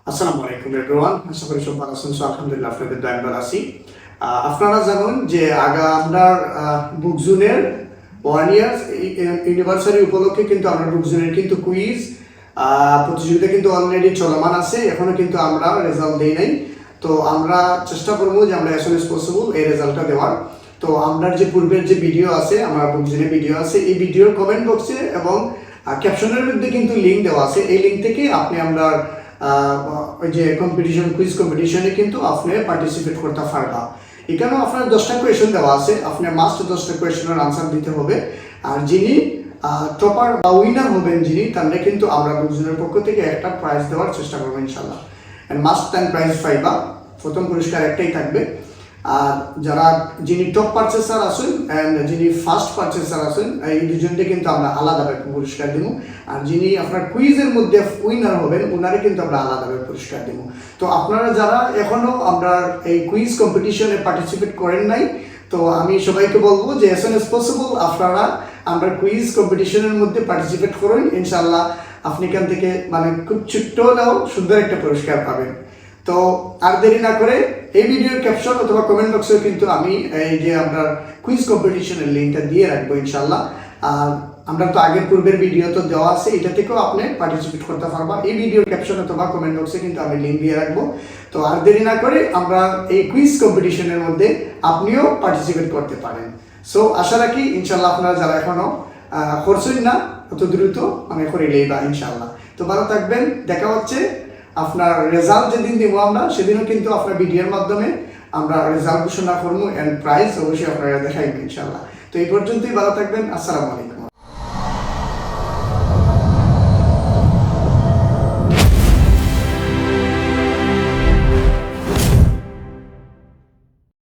আসসালামু আলাইকুম এভরিওয়ান, আশা করি সব ভালো আছেন। আলহামদুলিল্লাহ আপনাদের দয়ায় ভালো আছি। আপনারা জানেন যে আমরা বুকজুনের 1 ইয়ার ইউনিভার্সারি উপলক্ষে কিন্তু আমরা বুকজুনের কিন্তু কুইজ প্রতিযোগিতা কিন্তু অলরেডি চলমান আছে, এখনো কিন্তু আমরা রেজাল্ট দেই নাই। তো আমরা চেষ্টা করবো যে আমরা অ্যাজ সুন অ্যাজ পসিবল এই রেজাল্টটা দেওয়ার। তো আমরা যে পূর্বের যে ভিডিও আছে, আমার বুকজুনের ভিডিও আছে, এই ভিডিওর কমেন্ট বক্সে এবং ক্যাপশনের মধ্যে কিন্তু লিঙ্ক দেওয়া আছে। এই লিঙ্ক থেকে আপনি আমরা ওই যে কম্পিটিশন কুইজ কম্পিটিশনে কিন্তু আপনি পার্টিসিপেট করতে পারবা। এখানেও আপনার 10টা কোয়েশন দেওয়া আছে, আপনি মাস্ট 10টা কোয়েশনের আনসার দিতে হবে। আর যিনি টপার বা উইনার হবেন যিনি, তাহলে কিন্তু আমরা বুকজনের পক্ষ থেকে একটা প্রাইজ দেওয়ার চেষ্টা করবো ইনশাল্লাহ। অ্যান্ড মাস্ট 10 প্রাইজ পাইবা, প্রথম পুরস্কার একটাই থাকবে। আর যারা যিনি টপ পারচেসার আছেন অ্যান্ড যিনি ফার্স্ট পারচেসার আছেন, এই দুজনকে কিন্তু আমরা আলাদাভাবে পুরস্কার দেবো। আর যিনি আপনার কুইজের মধ্যে উইনার হবেন ওনারে কিন্তু আমরা আলাদাভাবে পুরস্কার দেবো। তো আপনারা যারা এখনও আমরা এই কুইজ কম্পিটিশনে পার্টিসিপেট করেন নাই, তো আমি সবাইকে বলবো যে অ্যাজ সুন অ্যাজ পসিবল আপনারা আমরা কুইজ কম্পিটিশনের মধ্যে পার্টিসিপেট করুন। ইনশাল্লাহ আপনি এখান থেকে খুব ছোট্ট হলেও সুন্দর একটা পুরস্কার পাবেন। তো আর দেরি না করে এই ভিডিওর ক্যাপশন অথবা কমেন্ট বক্সে কিন্তু আমি এই যে আমরা কুইজ কম্পিটিশনের লিঙ্কটা দিয়ে রাখবো ইনশাল্লাহ। আর আমরা তো আগের পূর্বের ভিডিও তো দেওয়া আছে, এটা থেকেও আপনি পার্টিসিপেট করতে পারবা। এই ভিডিওর ক্যাপশন অথবা কমেন্ট বক্সে কিন্তু আমি লিঙ্ক দিয়ে রাখবো। তো আর দেরি না করে আমরা এই কুইজ কম্পিটিশনের মধ্যে আপনিও পার্টিসিপেট করতে পারেন। সো আশা রাখি ইনশাল্লাহ আপনারা যারা এখনো করছেন না অত দ্রুত করিলেই বা ইনশাল্লাহ। তো ভালো থাকবেন, দেখা হচ্ছে আপনার রেজাল্ট যেদিন দেবো আমরা, সেদিনও কিন্তু আপনার ভিডিওর মাধ্যমে আমরা রেজাল্ট ঘোষণা করবো অ্যান্ড প্রাইজ অবশ্যই আপনারা দেখাইবেন ইনশাল্লাহ। তো এই পর্যন্তই, ভালো থাকবেন। আসসালামু আলাইকুম।